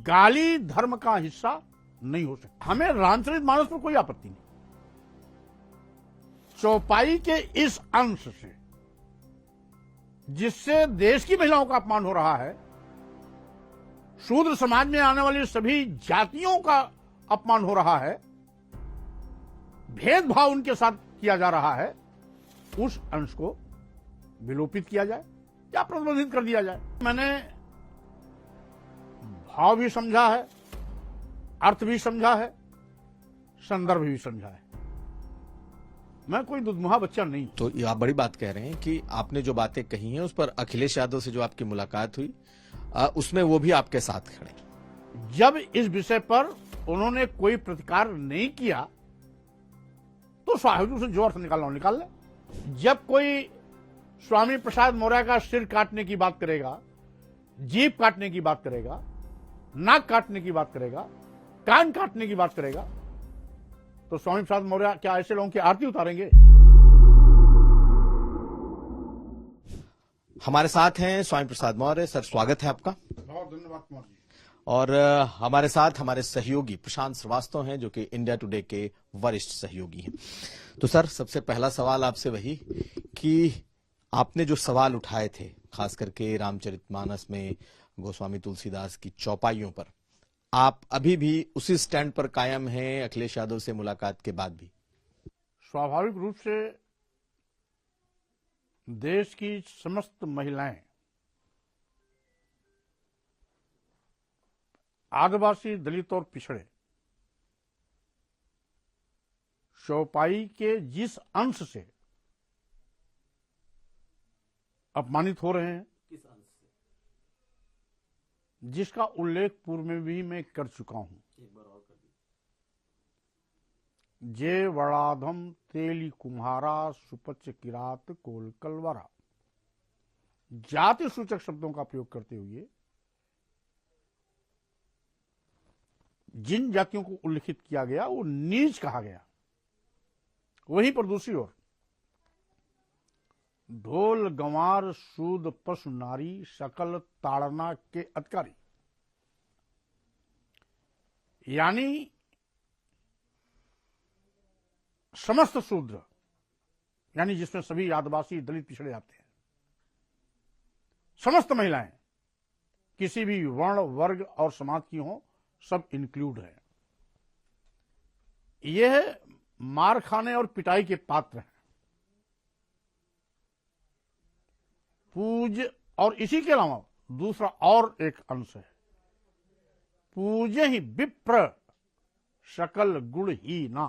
गाली धर्म का हिस्सा नहीं हो सकती। हमें रामचरित मानस पर कोई आपत्ति नहीं। चौपाई के इस अंश से जिससे देश की महिलाओं का अपमान हो रहा है, शूद्र समाज में आने वाली सभी जातियों का अपमान हो रहा है, भेदभाव उनके साथ किया जा रहा है, उस अंश को विलोपित किया जाए या प्रतिबंधित कर दिया जाए। मैंने भाव भी समझा है, अर्थ भी समझा है, संदर्भ भी समझा है। मैं कोई दुधमुहा बच्चा नहीं। तो ये आप बड़ी बात कह रहे हैं कि आपने जो बातें कही हैं उस पर अखिलेश यादव से जो आपकी मुलाकात हुई उसमें वो भी आपके साथ खड़े। जब इस विषय पर उन्होंने कोई प्रतिकार नहीं किया तो स्वाभाविक रूप से जो अर्थ निकालना हो निकाल ले। जब कोई स्वामी प्रसाद मौर्य का सिर काटने की बात करेगा, जीभ काटने की बात करेगा, नाक काटने की बात करेगा, कान काटने की बात करेगा, तो स्वामी प्रसाद मौर्य क्या ऐसे लोगों की आरती उतारेंगे? हमारे साथ हैं स्वामी प्रसाद मौर्य। सर, स्वागत है आपका। बहुत धन्यवाद कुमार जी। और हमारे साथ हमारे सहयोगी प्रशांत श्रीवास्तव हैं जो कि इंडिया टुडे के वरिष्ठ सहयोगी हैं। तो सर, सबसे पहला सवाल आपसे वही कि आपने जो सवाल उठाए थे खास करके रामचरितमानस में गोस्वामी तुलसीदास की चौपाइयों पर, आप अभी भी उसी स्टैंड पर कायम हैं अखिलेश यादव से मुलाकात के बाद भी? स्वाभाविक रूप से देश की समस्त महिलाएं आदिवासी, दलित और पिछड़े चौपाई के जिस अंश से अपमानित हो रहे हैं, किस अंश से? जिसका उल्लेख पूर्व में भी मैं कर चुका हूं। एक बार और कर दीजिए। जे वड़ाधम तेली कुम्हारा सुपच किरात कोल कलवरा, जाति सूचक शब्दों का प्रयोग करते हुए जिन जातियों को उल्लिखित किया गया वो नीच कहा गया। वहीं पर दूसरी ओर ढोल गंवार सूद पशु नारी सकल ताड़ना के अधिकारी, यानी समस्त शूद्र, यानी जिसमें सभी आदिवासी, दलित, पिछड़े आते हैं, समस्त महिलाएं किसी भी वर्ण, वर्ग और समाज की हों, सब इंक्लूड है। यह मार खाने और पिटाई के पात्र हैं। पूज, और इसी के अलावा दूसरा और एक अंश है, पूजे ही विप्र सकल गुण ही ना,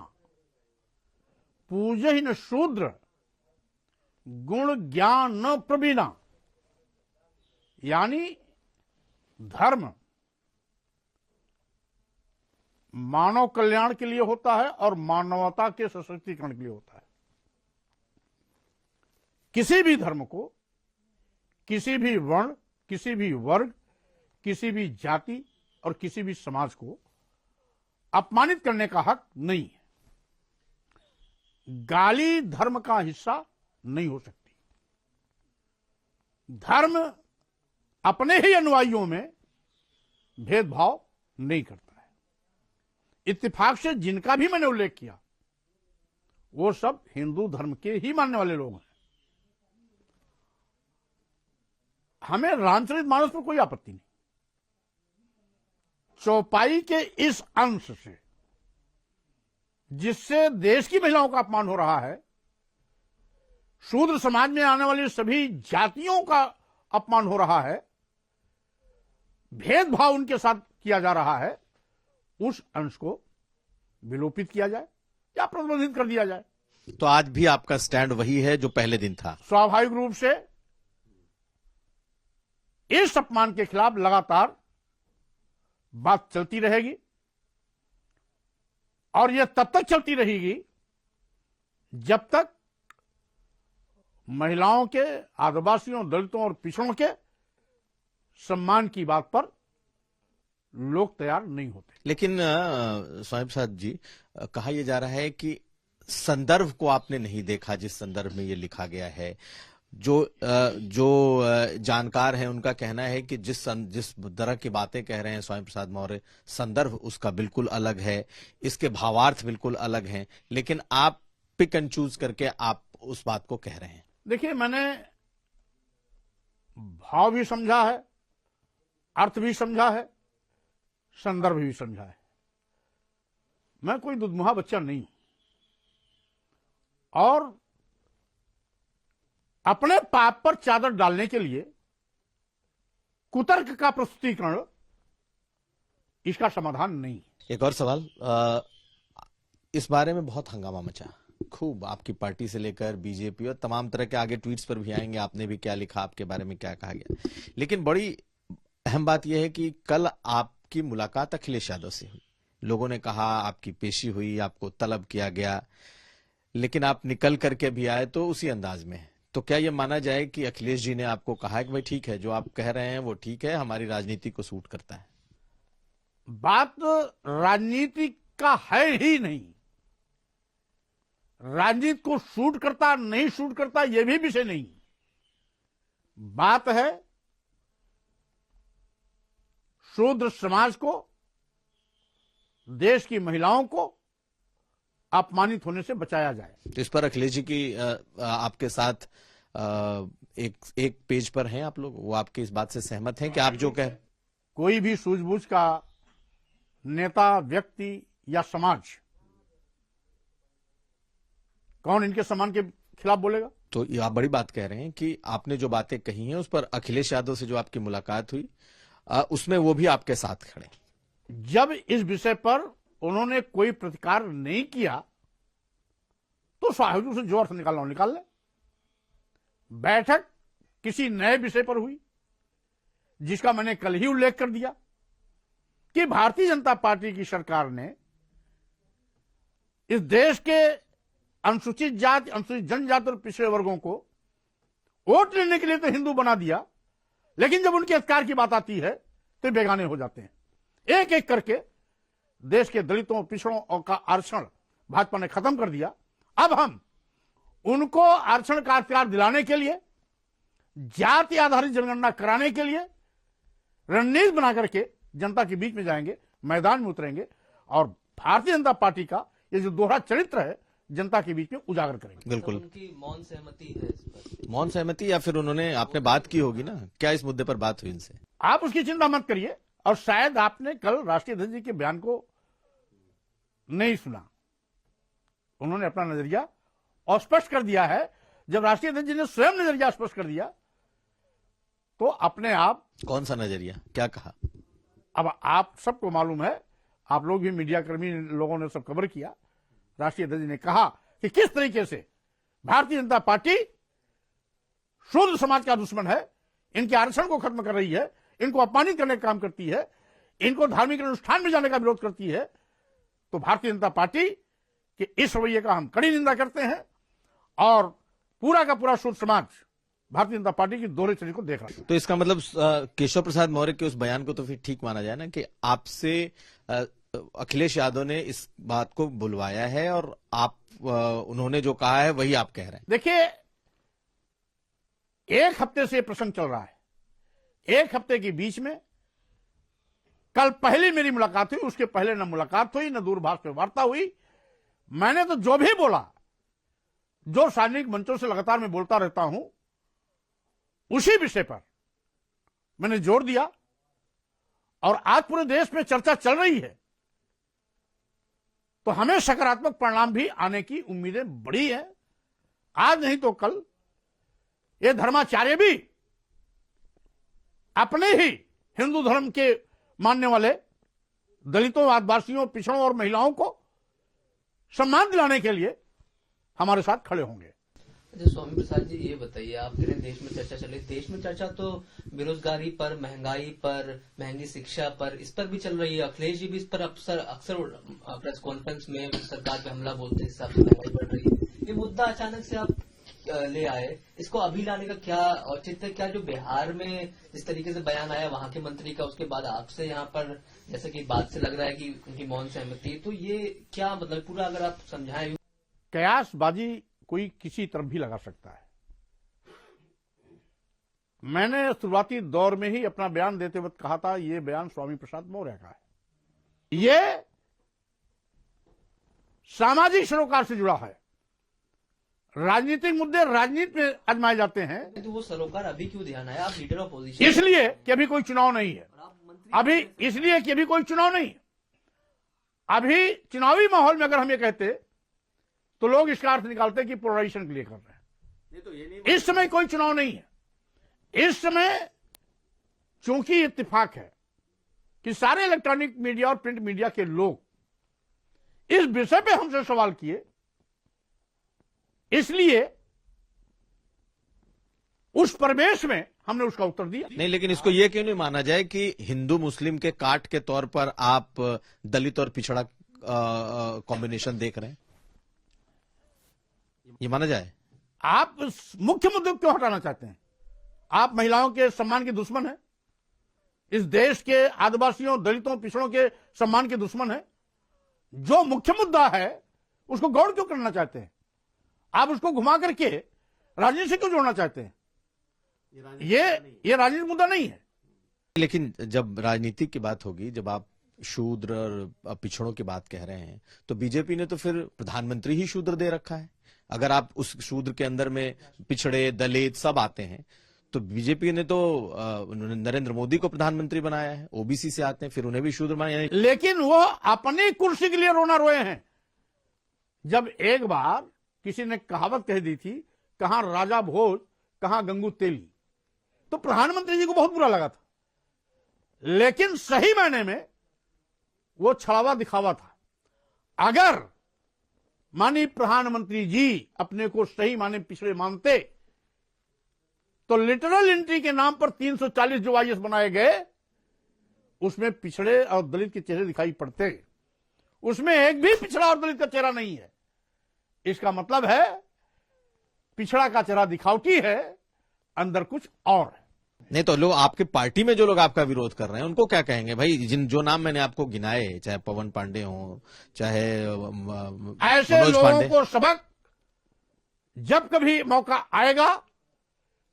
पूजे ही न शूद्र गुण ज्ञान न प्रवीणा, यानी धर्म मानव कल्याण के लिए होता है और मानवता के सशक्तिकरण के लिए होता है। किसी भी धर्म को, किसी भी वर्ण, किसी भी वर्ग, किसी भी जाति और किसी भी समाज को अपमानित करने का हक नहीं है। गाली धर्म का हिस्सा नहीं हो सकती। धर्म अपने ही अनुयायियों में भेदभाव नहीं करता है। इत्तेफाक से जिनका भी मैंने उल्लेख किया वो सब हिंदू धर्म के ही मानने वाले लोग हैं। हमें रामचरितमानस पर कोई आपत्ति नहीं। चौपाई के इस अंश से जिससे देश की महिलाओं का अपमान हो रहा है, शूद्र समाज में आने वाली सभी जातियों का अपमान हो रहा है, भेदभाव उनके साथ किया जा रहा है, उस अंश को विलोपित किया जाए या प्रतिबंधित कर दिया जाए। तो आज भी आपका स्टैंड वही है जो पहले दिन था? स्वाभाविक रूप से इस अपमान के खिलाफ लगातार बात चलती रहेगी और यह तब तक चलती रहेगी जब तक महिलाओं के, आदिवासियों, दलितों और पिछड़ों के सम्मान की बात पर लोग तैयार नहीं होते। लेकिन स्वामी प्रसाद जी, कहा यह जा रहा है कि संदर्भ को आपने नहीं देखा जिस संदर्भ में ये लिखा गया है। जो जानकार हैं उनका कहना है कि जिस तरह की बातें कह रहे हैं स्वामी प्रसाद मौर्य, संदर्भ उसका बिल्कुल अलग है, इसके भावार्थ बिल्कुल अलग हैं, लेकिन आप पिक एंड चूज करके आप उस बात को कह रहे हैं। देखिए, मैंने भाव भी समझा है, अर्थ भी समझा है, संदर्भ भी समझा है। मैं कोई दुधमुहा बच्चा नहीं हूं और अपने पाप पर चादर डालने के लिए कुतर्क का प्रस्तुतिकरण इसका समाधान नहीं। एक और सवाल, इस बारे में बहुत हंगामा मचा, खूब, आपकी पार्टी से लेकर बीजेपी और तमाम तरह के आगे ट्वीट्स पर भी आएंगे, आपने भी क्या लिखा, आपके बारे में क्या कहा गया। लेकिन बड़ी अहम बात यह है कि कल आपकी मुलाकात अखिलेश यादव से हुई, लोगों ने कहा आपकी पेशी हुई, आपको तलब किया गया, लेकिन आप निकल करके भी आए तो उसी अंदाज में। तो क्या यह माना जाए कि अखिलेश जी ने आपको कहा कि भाई ठीक है, जो आप कह रहे हैं वो ठीक है, हमारी राजनीति को सूट करता है? बात राजनीति का है ही नहीं। राजनीति को सूट करता नहीं सूट करता यह भी विषय नहीं। बात है शूद्र समाज को, देश की महिलाओं को अपमानित होने से बचाया जाए। तो इस पर अखिलेश जी की आपके साथ एक पेज पर हैं आप लोग, वो आपकी इस बात से सहमत हैं कि आप जो कह, कोई भी सूझबूझ का नेता, व्यक्ति या समाज कौन इनके सम्मान के खिलाफ बोलेगा? तो ये आप बड़ी बात कह रहे हैं कि आपने जो बातें कही हैं उस पर अखिलेश यादव से जो आपकी मुलाकात हुई उसमें वो भी आपके साथ खड़े। जब इस विषय पर उन्होंने कोई प्रतिकार नहीं किया तो साहिब से जो अर्थ निकालना निकाल ले। बैठक किसी नए विषय पर हुई जिसका मैंने कल ही उल्लेख कर दिया कि भारतीय जनता पार्टी की सरकार ने इस देश के अनुसूचित जाति, अनुसूचित जनजाति और पिछड़े वर्गों को वोट लेने के लिए तो हिंदू बना दिया, लेकिन जब उनके अधिकार की बात आती है तो बेगाने हो जाते हैं। एक एक करके देश के दलितों, पिछड़ों का आरक्षण भाजपा ने खत्म कर दिया। अब हम उनको आरक्षण का अधिकार दिलाने के लिए, जाति आधारित जनगणना कराने के लिए रणनीति बना करके जनता के बीच में जाएंगे, मैदान में उतरेंगे और भारतीय जनता पार्टी का ये जो दोहरा चरित्र है जनता के बीच में उजागर करेंगे। बिल्कुल। उनकी मौन सहमति है इस पर? मौन सहमति या फिर उन्होंने, आपने बात की होगी ना, क्या इस मुद्दे पर बात हुई इनसे? आप उसकी चिंता मत करिए। और शायद आपने कल राष्ट्रीय अध्यक्ष जी के बयान को नहीं सुना। उन्होंने अपना नजरिया स्पष्ट कर दिया है। जब राष्ट्रीय अध्यक्ष जी ने स्वयं नजरिया स्पष्ट कर दिया तो अपने आप, कौन सा नजरिया, क्या कहा? अब आप सबको मालूम है, आप लोग भी मीडिया कर्मी लोगों ने सब कवर किया। राष्ट्रीय अध्यक्ष जी ने कहा कि किस तरीके से भारतीय जनता पार्टी शूद्र समाज का दुश्मन है, इनके आरक्षण को खत्म कर रही है, इनको अपमानित करने का काम करती है, इनको धार्मिक अनुष्ठान में जाने का विरोध करती है। तो भारतीय जनता पार्टी के इस रवैये का हम कड़ी निंदा करते हैं और पूरा का पूरा शूद्र समाज भारतीय जनता पार्टी की दोहरे चरित्र को देख रहा है। तो इसका मतलब केशव प्रसाद मौर्य के उस बयान को तो फिर ठीक माना जाए ना कि आपसे अखिलेश यादव ने इस बात को बुलवाया है और आप उन्होंने जो कहा है वही आप कह रहे हैं? देखिए, एक हफ्ते से प्रसंग चल रहा है। एक हफ्ते के बीच में कल पहली मेरी मुलाकात हुई, उसके पहले न मुलाकात हुई, न दूरभाष पे वार्ता हुई। मैंने तो जो भी बोला, जो सार्वजनिक मंचों से लगातार मैं बोलता रहता हूं, उसी विषय पर मैंने जोर दिया और आज पूरे देश में चर्चा चल रही है तो हमें सकारात्मक परिणाम भी आने की उम्मीदें बड़ी हैं। आज नहीं तो कल ये धर्माचार्य भी अपने ही हिंदू धर्म के मानने वाले दलितों, आदिवासियों, पिछड़ों और महिलाओं को सम्मान दिलाने के लिए हमारे साथ खड़े होंगे। अच्छा स्वामी प्रसाद जी, ये बताइए, आपके देश में चर्चा चल रही, देश में चर्चा तो बेरोजगारी पर, महंगाई पर, महंगी शिक्षा पर, इस पर भी चल रही है। अखिलेश जी भी इस पर अक्सर प्रेस कॉन्फ्रेंस में सरकार पे हमला बोलते हैं, हिसाब से महंगाई बढ़ रही है। ये मुद्दा अचानक से आप ले आए, इसको अभी लाने का क्या औचित्य है? क्या जो बिहार में जिस तरीके से बयान आया वहां के मंत्री का, उसके बाद आपसे यहाँ पर जैसे कि बात से लग रहा है कि उनकी मौन सहमति, तो ये क्या मतलब, पूरा अगर आप समझाएं। कयासबाजी कोई किसी तरफ भी लगा सकता है। मैंने शुरुआती दौर में ही अपना बयान देते वक्त कहा था, यह बयान स्वामी प्रसाद मौर्य का है। यह सामाजिक सरोकार से जुड़ा है। राजनीतिक मुद्दे राजनीति में आजमाए जाते हैं। तो वो सरोकार अभी क्यों ध्यान आया? आप लीडर ऑपोजिशन, इसलिए कि अभी कोई चुनाव नहीं है। इसलिए कि अभी कोई चुनाव नहीं है। अभी चुनावी माहौल में अगर हम ये कहते तो लोग इसका अर्थ निकालते कि पोलराइजेशन के लिए कर रहे हैं। इस समय कोई चुनाव नहीं है। इस समय चूंकि इत्तेफाक है कि सारे इलेक्ट्रॉनिक मीडिया और प्रिंट मीडिया के लोग इस विषय पे हमसे सवाल किए, इसलिए उस परिवेश में हमने उसका उत्तर दिया। नहीं, लेकिन इसको यह क्यों नहीं माना जाए कि हिंदू मुस्लिम के काट के तौर पर आप दलित और पिछड़ा कॉम्बिनेशन देख रहे हैं? ये माना जाए? आप मुख्य मुद्दे को क्यों हटाना चाहते हैं? आप महिलाओं के सम्मान के दुश्मन हैं। इस देश के आदिवासियों, दलितों, पिछड़ों के सम्मान के दुश्मन हैं। जो मुख्य मुद्दा है उसको गौर क्यों करना चाहते हैं? आप उसको घुमा करके राजनीति से क्यों जोड़ना चाहते हैं? ये राजनीतिक मुद्दा नहीं है। लेकिन जब राजनीति की बात होगी, जब आप शूद्र और पिछड़ों की बात कह रहे हैं, तो बीजेपी ने तो फिर प्रधानमंत्री ही शूद्र दे रखा है। अगर आप उस शूद्र के अंदर में पिछड़े, दलित सब आते हैं, तो बीजेपी ने तो नरेंद्र मोदी को प्रधानमंत्री बनाया है। ओबीसी से आते हैं, फिर उन्हें भी शूद्र बनाया। लेकिन वो अपनी कुर्सी के लिए रोना रोए हैं। जब एक बार किसी ने कहावत कह दी थी, कहां राजा भोज कहां गंगू तेली, तो प्रधानमंत्री जी को बहुत बुरा लगा था। लेकिन सही मायने में वो छलावा दिखावा था। अगर माननीय प्रधानमंत्री जी अपने को सही माने पिछड़े मानते तो लिटरल एंट्री के नाम पर 340 जो आईएएस बनाए गए, उसमें पिछड़े और दलित के चेहरे दिखाई पड़ते। उसमें एक भी पिछड़ा और दलित का चेहरा नहीं है। इसका मतलब है पिछड़ा का चेहरा दिखावटी है, अंदर कुछ और है। नहीं तो लोग आपके पार्टी में जो लोग आपका विरोध कर रहे हैं उनको क्या कहेंगे भाई? जो नाम मैंने आपको गिनाए, चाहे पवन पांडे हो, चाहे ऐसे लोगों को सबक जब कभी मौका आएगा,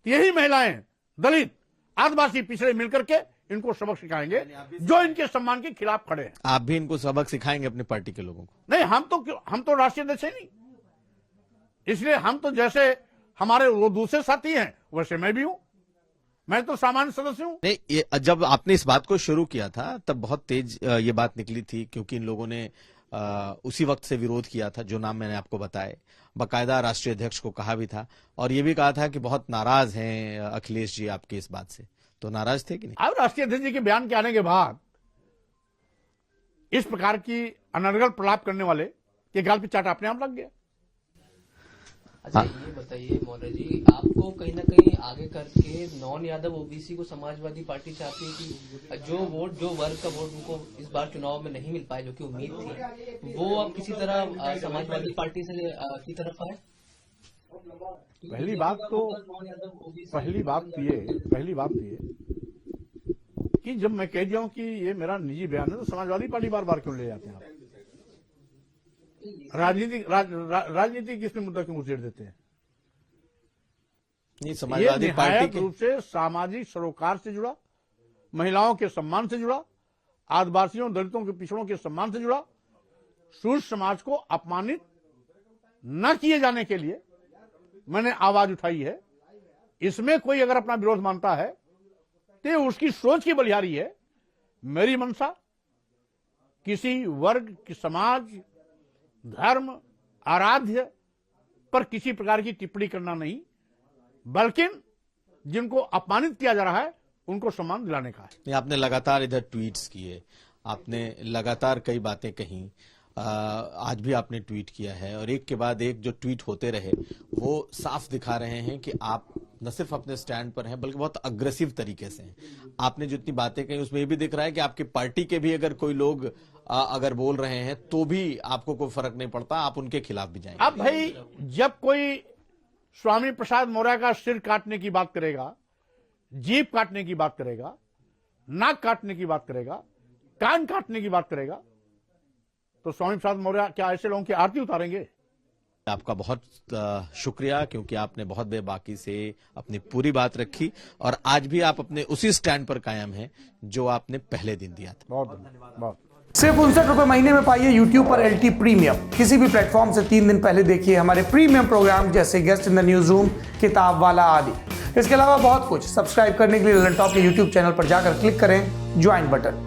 यही महिलाएं, दलित, आदिवासी, पिछड़े मिलकर के इनको सबक सिखाएंगे जो इनके सम्मान के खिलाफ खड़े हैं। आप भी इनको सबक सिखाएंगे अपने पार्टी के लोगों को? नहीं, हम तो राष्ट्रीय अध्यक्ष नहीं, इसलिए हम तो जैसे हमारे वो दूसरे साथी हैं वैसे मैं भी हूं। मैं तो सामान्य सदस्य हूं। नहीं, जब आपने इस बात को शुरू किया था तब बहुत तेज ये बात निकली थी, क्योंकि इन लोगों ने उसी वक्त से विरोध किया था जो नाम मैंने आपको बताए। बाकायदा राष्ट्रीय अध्यक्ष को कहा भी था और ये भी कहा था कि बहुत नाराज हैं अखिलेश जी आपके इस बात से। तो नाराज थे कि नहीं? अब राष्ट्रीय अध्यक्ष जी के बयान के आने के बाद इस प्रकार की अनर्गल प्रलाप करने वाले के गाल पे चाट अपने आप लग गया। अच्छा, ये बताइए मौर्य जी, आपको कहीं ना कहीं आगे करके नॉन यादव ओबीसी को समाजवादी पार्टी चाहती है कि जो वर्ग का वोट उनको इस बार चुनाव में नहीं मिल पाए, जो कि उम्मीद थी, वो अब किसी तरह समाजवादी पार्टी से की तरफ आए? पहली बात ये कि जब मैं कह दिया हूं कि ये मेरा निजी बयान है, तो समाजवादी पार्टी बार बार क्यों ले जाते हैं आप? राजनीति किसमें मुद्दा क्यों उछेड़ देते हैं? नहीं, समाजवादी पार्टी के रूप से सामाजिक सरोकार से जुड़ा, महिलाओं के सम्मान से जुड़ा, आदिवासियों, दलितों के, पिछड़ों के सम्मान से जुड़ा, शूद्र समाज को अपमानित न किए जाने के लिए मैंने आवाज उठाई है। इसमें कोई अगर अपना विरोध मानता है तो उसकी सोच की बलिहारी है। मेरी मंशा किसी वर्ग, की समाज, धर्म, आराध्य पर किसी प्रकार की टिप्पणी करना नहीं, बल्कि जिनको अपमानित किया जा रहा है उनको सम्मान दिलाने का है। आपने लगातार इधर ट्वीट्स किए, आपने लगातार कई बातें कही, आज भी आपने ट्वीट किया है और एक के बाद एक जो ट्वीट होते रहे वो साफ दिखा रहे हैं कि आप न सिर्फ अपने स्टैंड पर हैं बल्कि बहुत अग्रेसिव तरीके से हैं। आपने जितनी बातें कही उसमें ये भी दिख रहा है कि आपकी पार्टी के भी अगर कोई लोग अगर बोल रहे हैं तो भी आपको कोई फर्क नहीं पड़ता, आप उनके खिलाफ भी जाएंगे। अब भाई जब कोई स्वामी प्रसाद मौर्य का सिर काटने की बात करेगा, जीभ काटने की बात करेगा, नाक काटने की बात करेगा, कान काटने की बात करेगा, तो स्वामी प्रसाद मौर्य क्या ऐसे लोगों की आरती उतारेंगे? आपका बहुत शुक्रिया, क्योंकि आपने बहुत बेबाकी से अपनी पूरी बात रखी और आज भी आप अपने उसी स्टैंड पर कायम हैं जो आपने पहले दिन दिया था। बहुत धन्यवाद। सिर्फ 59 रुपए महीने में पाइए YouTube पर LT प्रीमियम। किसी भी प्लेटफॉर्म से 3 दिन पहले देखिए हमारे प्रीमियम प्रोग्राम जैसे guest in the news room, किताब वाला आदि। इसके अलावा बहुत कुछ। सब्सक्राइब करने के लिए ललन टॉप के YouTube चैनल पर जाकर क्लिक करें ज्वाइन बटन।